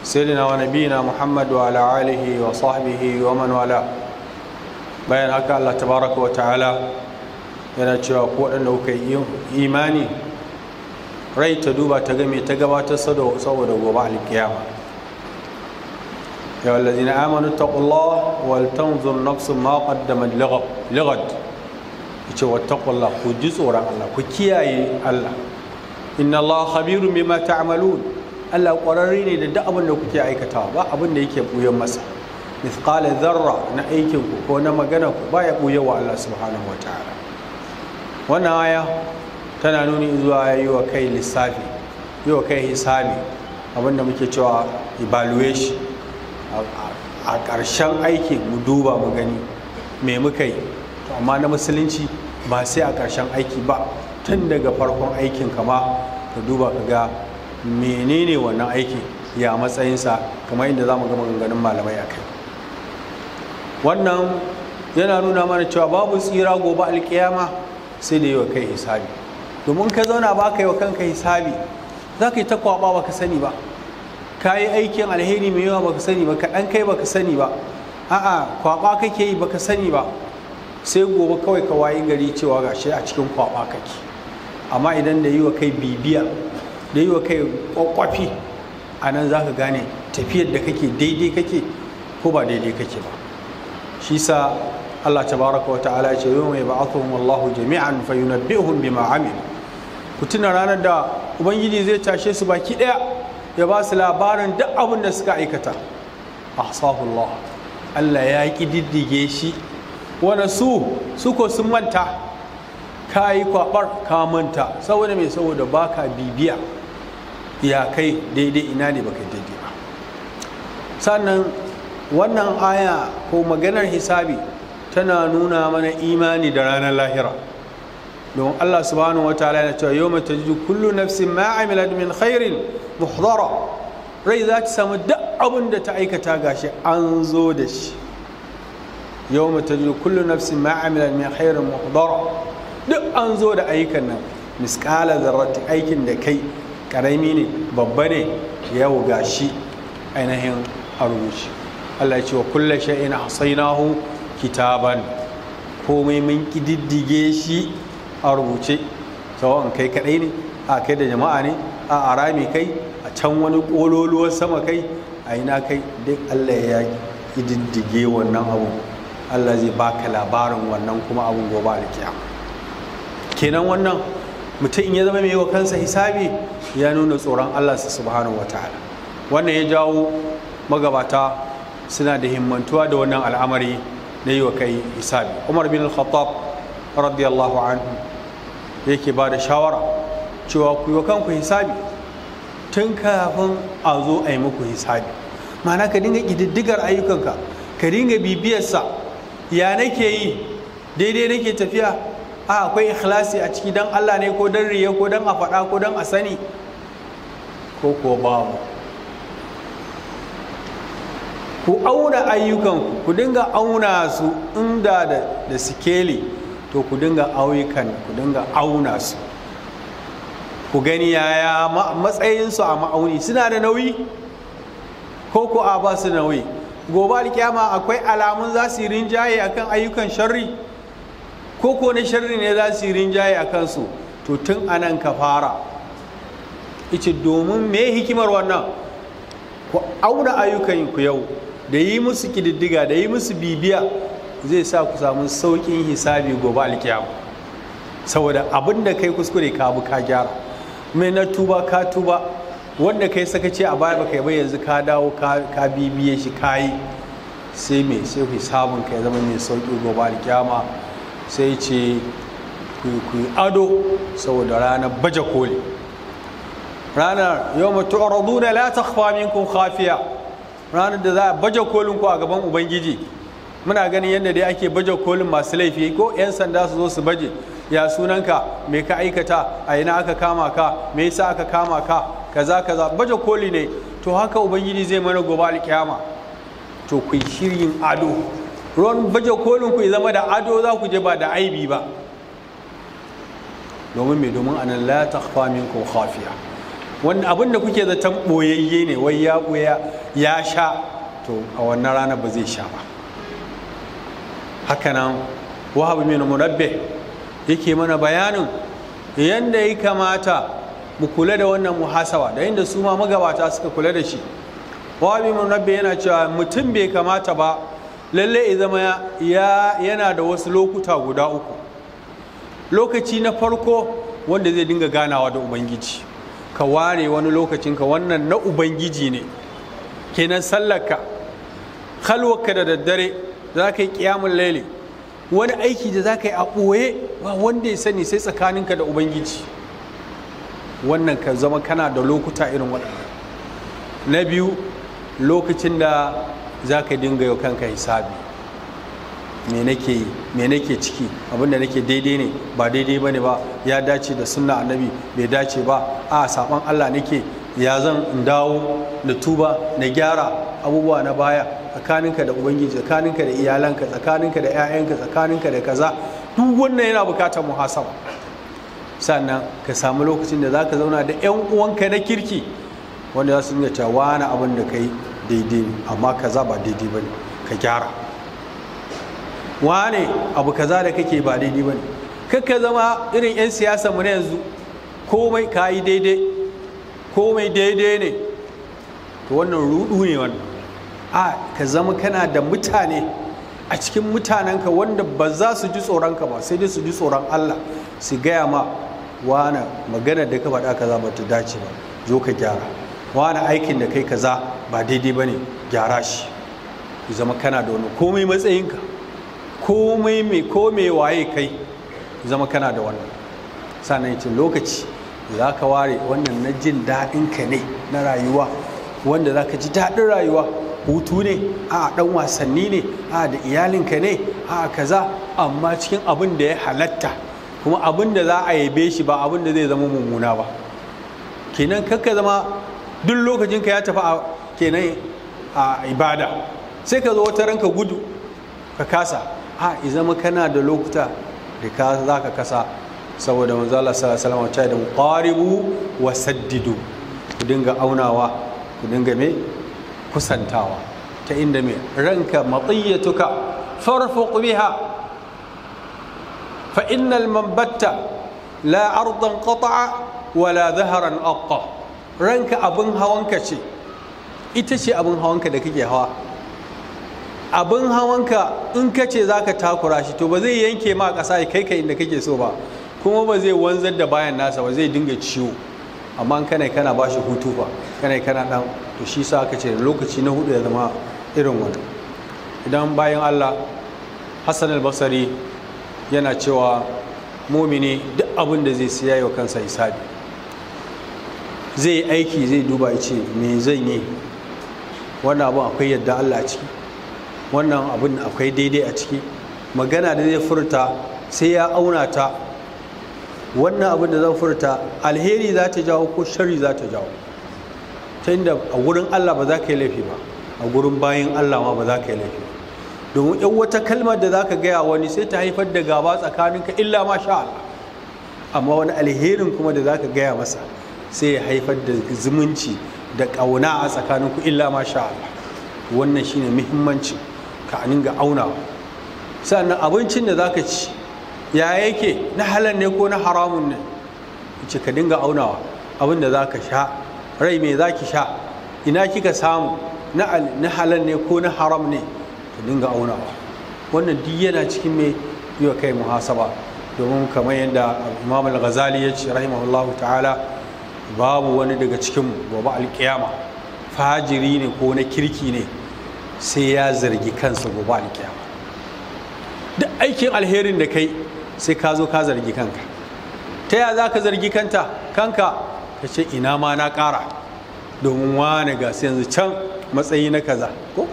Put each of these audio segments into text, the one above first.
سيدنا ونبينا محمد وعلى آله وصحبه ومن والاه. bayan haka Allah tabaraka wa ta'ala yana cewa ko waɗanda kuka yi imani rai ta duba ta game ta gabatar saboda gobe alkiyama. ya wallazina amanu taqullaha wal tanzur nafsun ma qaddamat lighad. yace wattaqullah, ku ji tsoron Allah, ku kiyaye Allah. inna Allah khabirun bima ta'malun. Allah ƙwararre ne da duk abin da kuke aikatawa, ba abin da yake buyan masa. mithqala dharra na aikin ku ko na magana ku baya buye wa Allah subhanahu wataala. wannan aya tana nuni zuwa yi wa kai lissafi, yi wa kai hisabi, abin da muke cewa evaluation. a ƙarshen aiki mu duba mu gani me muka yi. amma na musulunci ba sai a ƙarshen aiki ba, tun daga farkon aikin kama ka duba ka ga menene wannan aiki ya matsayinsa, kamar inda za mu ga maganganun malamai a kai. wannan yana nuna mana cewa babu tsira gobe alkiyama sai da yi wa kai hisabi. domin ka zauna ba ka yi wa kanka hisabi, za ka yi ta kwaba ba ka sani ba, ka yi aikin alheri mai yawa ba ka sani ba, kaɗan kai ba ka sani ba, a'a kwaba kake yi ba ka sani ba, sai gobe kawai ka wayi gari cewa gashi a cikin kwaba kake. amma idan da yi wa kai bibiya, da yi wa kai kwakwafi, a nan za ka gane tafiyar da kake daidai kake ko ba daidai kake ba. shi sa Allah tabaraka wa ta'ala ya ce yau mai ba'athuhum Allahu jami'an fa yunabbi'uhum bima amil. ku tuna ranar da ubangiji zai tashe su baki daya ya ba su labarin duk abin da suka aikata. ahsahu Allah, Allah ya kididdige shi. wanda su ko sun manta, ka yi kwabar ka manta, saboda mai saboda baka bibiya ya kai daidai ina ne baka daidai ba. sannan wannan aya ko maganar hisabi tana nuna mana imani da ranar lahira. don Allah subhanahu wa ta'ala yana cewa yawma tajidu kullu nafsin ma amilat min khairin muhdara. rai za ta samu duk abin da ta aikata gashi an zo da shi. yawma tajidu kullu nafsin ma amilat min khairin muhdara. duk an zo da ayyukan nan, misqala zarrati, aikin da kai karami ne babba ne yau gashi ainihin a rubuce. Allah ya ce wa kullu shay'in ahsaynahu kitaban. komai mun kididdige shi a rubuce, sawan kai kadai ne, a kai da jama'a ne, a arami kai, a can wani kololuwar sama kai, a ina kai, duk Allah ya kididdige wannan abu. Allah zai baka labarin wannan kuma abun gobe alkiyama. kenan wannan mutum in ya zama mai wa kansa hisabi ya nuna tsoron Allah subhanahu wataala. wannan ya jawo magabata suna da himmantuwa da wannan al'amari na yi wa kai hisabi. Umar bin al-Khattab radiyallahu anhu yake ba da shawara cewa ku yi wa kanku hisabi tun kafin a zo a yi muku hisabi. ma'ana ka dinga ƙididdigar ayyukanka, ka dinga bibiyarsa, ya nake yi, daidai nake tafiya, akwai ikhlasi a ciki don Allah ne ko don riya ko don a faɗa ko don a sani ko babu. ku auna ayyukanku, ku dinga auna su inda da sikeli, to ku dinga auna su, ku gani yaya matsayinsu a ma'auni, suna da nauyi ko a ba su nauyi. gobe alkiyama akwai alamun za su yi rinjaye akan ayyukan sharri ko na sharri ne za su yi rinjaye a kansu. to tun anan ka fara ice, domin me hikimar wannan? ku auna ayyukan ku yau da yi musu kididdiga, da yi musu bibiya, zai sa ku samu sauƙin hisabi gobe alkiyama. saboda abin da kai kuskure ka bu ka gyara, mai na tuba ka tuba, wanda kai sakace a baya baka yi ba yanzu ka dawo ka bibiye shi kayi, sai hisabun ka ya zama mai sauƙi gobe alkiyama. sai ce ku yi ado saboda ranar baje koli, ranar yawma tu'raduna la takhfa minkum khafiya, ranar da za a baje kolin ku a gaban ubangiji. muna ganin yadda dai ake baje kolin masu laifi, ko 'yan sanda su zo su baje, ya sunanka, me ka aikata, a ina aka kama ka, me yasa aka kama ka, kaza baje koli ne. to haka ubangiji zai mana gobe alkiyama. to ku yi shirin ado, ruwan baje kolin ku zama da ado, za ku je ba da aibi ba. domin anan la takhfa minkum khafiya, wanda abin da kuke zaton ɓoyayye ne wai ya ɓoya ya sha, to a wannan rana ba zai sha ba. Hakanan Wahab bin Munabbih yake mana bayanin yanda ya kamata mu kula da wannan muhasaba da inda su ma magabata suka kula da shi. Wahab bin Munabbih yana cewa mutum bai kamata ba lalle ya zama yana da wasu lokuta guda uku. Lokaci na farko wanda zai dinga ganawa da Ubangiji, ka ware wani lokacinka wannan na Ubangiji ne, kenan sallarka, halwarka da daddare za ka yi ƙiyamun laili, wani aiki da za ka yi a ɓoye ba wanda ya sani sai tsakaninka da Ubangiji. Wannan ka zama kana da lokuta irin waɗanda. Na biyu, lokacin da za ka dinga yau kanka hisabi, me nake yi, me nake ciki, abinda nake daidai ne ba daidai ba ne ba, ya dace da sunna annabi bai dace ba, a saban Allah nake, ya zan in dawo na tuba na gyara abubuwa na baya, tsakaninka da Ubangiji, tsakaninka da iyalanka, tsakaninka da 'ya'yanka, tsakaninka da kaza, duk wannan yana bukatar muhasaba. Sannan ka samu lokacin da za ka zauna da 'yan uwanka na kirki wanda za su dinga cewa wani abin da kai daidai ne amma kaza ba daidai ba ne, ka gyara. Wane abu kaza da kake ba daidai ba ne, kakka zama irin 'yan siyasa mu na yanzu, komai ka yi daidai, komai daidai ne, to wannan rudu ne wannan. Ka zama kana da mutane a cikin mutanenka wanda ba za su ji tsoronka ba, sai dai su ji tsoron Allah, su gaya ma wane magana da ka faɗa kaza ba ta dace ba, zo ka gyara. Wane aikin da kai kaza ba daidai ba ne, gyara shi. Ku zama kana da wani komai matsayinka, komai waye kai, zama kana da wannan. Sannan yace lokaci za ka ware wannan na jin daɗinka ne na rayuwa, wanda za ka ji daɗin rayuwa, hutu ne, ɗan wasanni ne, da iyalinka ne, kaza, amma cikin abin da ya halatta, kuma abin da za a yabe shi ba abin da zai zama mummuna ba. Kenan kakka zama duk lokacinka ya tafi kenan a ibada, sai ka zo wata ranka gudu ka kasa. Zama kana da lokuta da ka za ka kasa, saboda manzo Allah sallallahu alaihi wasallam ya ce da qaribu wa saddidu, ku dinga aunawa, ku dinga kusantawa, ta inda ranka matiyatuka farfuq biha, fa innal manbatta la ardan qata'a wala dhahran aqqa. Ranka abin hawanka ce, ita ce abin hawanka da kake hawa. Abin hawanka in ka ce za ka takura shi, to ba zai yanke ma ƙasa ya kai ka inda kake so ba, kuma ba zai wanzar da bayan nasa ba, zai dinga ciwo. Amma kana ba shi hutu ba, kana ɗan, to shi sa aka ce lokaci na hudu ya zama irin wani. Idan bayan Allah, Hassan al-Basri yana cewa mumini duk abin da zai siya yau kansa hisabi, zai yi aiki, zai duba ya ce me zan yi, wannan abin akwai yadda Allah a ciki, wannan abin akwai daidai a ciki. Magana da zai furta sai ya auna ta, wannan abin da zan furta alheri za ta jawo ko shari za ta jawo, ta inda a gurin Allah ba za ka yi laifi ba, a gurin bayan Allah ma ba za ka yi laifi ba. Domin yan wata kalmar da za ka gaya wani sai ta haifar da gaba tsakaninka illa ma sha Allah, amma wani alherin kuma da za ka gaya masa sai ya haifar da zumunci da ƙauna a tsakaninku illa ma sha Allah. Wannan shine muhimmanci ka dinga aunawa. Sannan abincin da za ka ci ya yake, na halal ne ko na haramun ne, ce ka dinga aunawa. Abin da za ka sha, rai me za ki sha, ina kika samu, na halal ne ko na haram ne, ka dinga aunawa. Wannan duk yana cikin mai yi wa kai muhasaba, domin kamar yadda Imam al-Ghazali ya ce rahimahullahu ta'ala, babu wani daga cikinmu gobe alkiyama fajiri ne ko na kirki ne sai ya zargi kansa gobe alkiyama. Duk aikin alherin da kai sai ka zo ka zargi kanka. Ta yaya za ka zargi kanka ka ce ina ma na ƙara, domin wane ga sai yanzu can matsayi na kaza ko,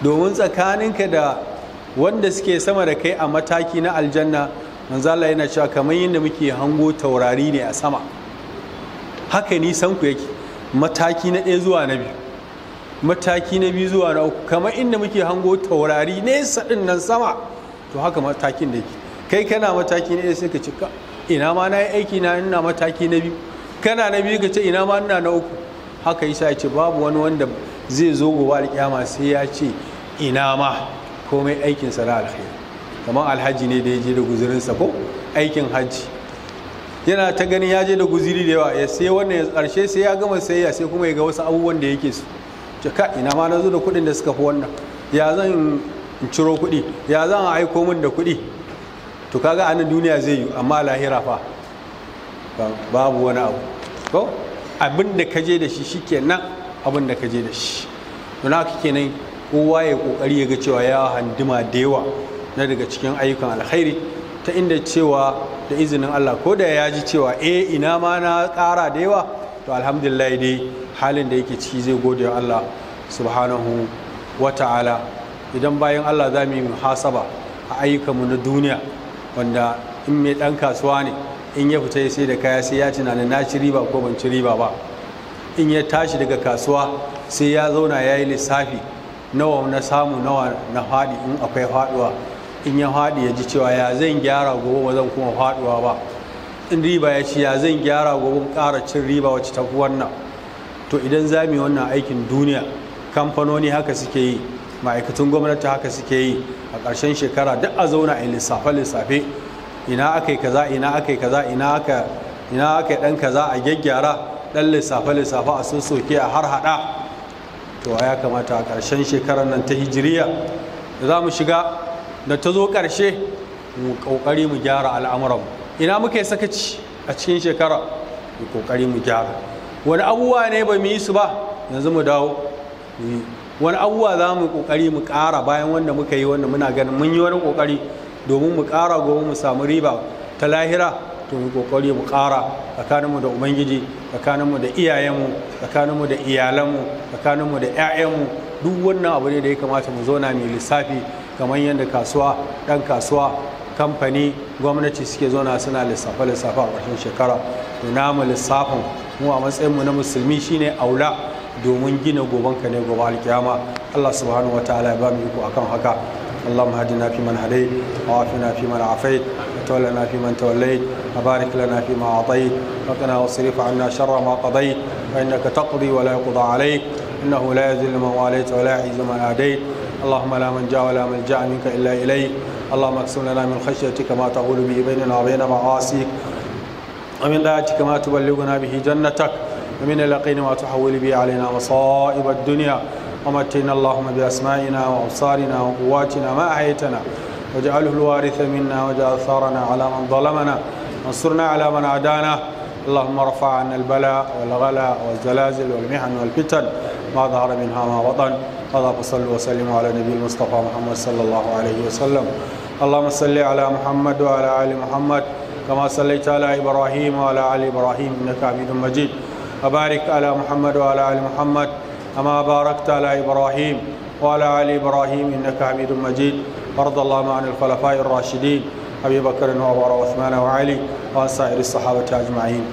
domin tsakaninka da wanda suke sama da kai a mataki na aljanna, manzo Allah yana cewa kamar yadda muke hango taurari ne a sama, haka nisan ku yake, mataki na ɗaya zuwa na biyu, mataki na biyu zuwa na uku, kamar inda muke hango taurari nesa ɗin nan sama, to haka matakin da yake. Kai kana mataki na ɗaya sai ka ci ina ma na yi aiki na ina mataki na biyu, kana na biyu ka ce ina ma ina na uku. Haka Isa ya ce babu wani wanda zai zo gobe alƙiyama sai ya ce ina ma komai aikinsa na alkhairi. Kamar alhaji ne da ya je da guzurinsa ko aikin hajji, yana ta ganin ya je da guziri da yawa, ya sai wannan ya ƙarshe sai ya gama sayayya sai kuma ya ga wasu abubuwan da yake su, ce ka ina ma na zo da kuɗin da suka fi wannan, ya zan in ciro kuɗi, ya zan aiko min da kuɗi. To kaga a nan duniya zai yi, amma lahira fa babu wani abu ko abin da ka je da shi shikenan abin da ka je da shi. Don haka kenan kowa ya kokari ya ga cewa ya handima da yawa na daga cikin ayyukan alkhairi, ta inda cewa da izinin Allah ko da ya ji cewa ina ma na ƙara da yawa, to alhamdulillah dai halin da yake ciki zai gode wa Allah subhanahu wa ta'ala. Idan bayan Allah za mu yi muhasaba a ayyukanmu na duniya, wanda in mai ɗan kasuwa ne in ya fita sai da kaya sai ya tunanin na ci riba ko ban ci riba ba. In ya tashi daga kasuwa sai ya zauna ya yi lissafi nawa na samu nawa na faɗi in akwai faɗuwa. In ya faɗi ya ji cewa ya zan gyara gobe ba zan kuma faɗuwa ba. In riba ya ci ya zan gyara gobe ƙara cin riba wacce ta fi wannan. To idan za mu yi wannan aikin duniya, kamfanoni haka suke yi, ma'aikatan gwamnati haka suke yi, a ƙarshen shekara duk a zauna a lissafe-lissafe ina aka yi kaza ina aka yi kaza ina aka yi ɗan kaza a gyaggyara, ɗan lissafe-lissafe a sossoke a har haɗa. To ya kamata a ƙarshen shekarar nan ta hijiriya da za mu shiga, da ta zo ƙarshe mu ƙoƙari mu gyara al'amuranmu. Ina muka yi sakaci a cikin shekara, mu ƙoƙari mu gyara. Wani abubuwa ne ba mu yi su ba, yanzu mu dawo mu yi. Wani abubuwa za mu ƙoƙari mu ƙara bayan wanda muka yi, wanda muna ganin mun yi wani ƙoƙari domin mu ƙara gobe mu samu riba ta lahira, to mu ƙoƙari mu ƙara tsakaninmu da Ubangiji, tsakaninmu da iyayenmu, tsakaninmu da iyalanmu, tsakaninmu da 'ya'yanmu. Duk wannan abu ne da ya kamata mu zauna mai lissafi, kamar yadda kasuwa, ɗan kasuwa, kamfani, gwamnati suke zauna suna lissafe-lissafe a ƙarshen shekara. To namu lissafin mu a matsayinmu na musulmi shine aula, domin gina gobanka ne gobe alkiyama. Allah subhanahu wataala ya ba mu iko akan haka. اللهم هدنا فيمن هديت وعافنا فيمن عافيت وتولنا فيمن توليت وبارك لنا فيما أعطيت وقنا واصرف عنا شر ما قضيت فإنك تقضي ولا يقضى عليك إنه لا يذل من واليت ولا يعز من آديت. اللهم لا منجا ولا ملجأ منك إلا إليك. اللهم اقسم لنا من خشيتك ما تحول به بيننا وبين معاصيك، ومن طاعتك ما تبلغنا به جنتك، ومن اليقين ما تحول به علينا مصائب الدنيا. ومتعنا اللهم بأسمائنا وأبصارنا وقواتنا ما أحييتنا، واجعله الوارث منا، واجعل ثارنا على من ظلمنا، وانصرنا على من عادانا. اللهم ارفع عنا البلاء والغلاء والزلازل والمحن والفتن ما ظهر منها ما بطن. اللهم صل وسلم على النبي المصطفى محمد صلى الله عليه وسلم. اللهم صل على محمد وعلى آل محمد كما صليت على إبراهيم وعلى آل إبراهيم إنك حميد مجيد. وبارك على محمد وعلى آل محمد كما باركت على إبراهيم وعلى آل إبراهيم إنك حميد مجيد. وارض اللهم عن الخلفاء الراشدين أبي بكر وعمر وعثمان وعلي وعن سائر الصحابة أجمعين.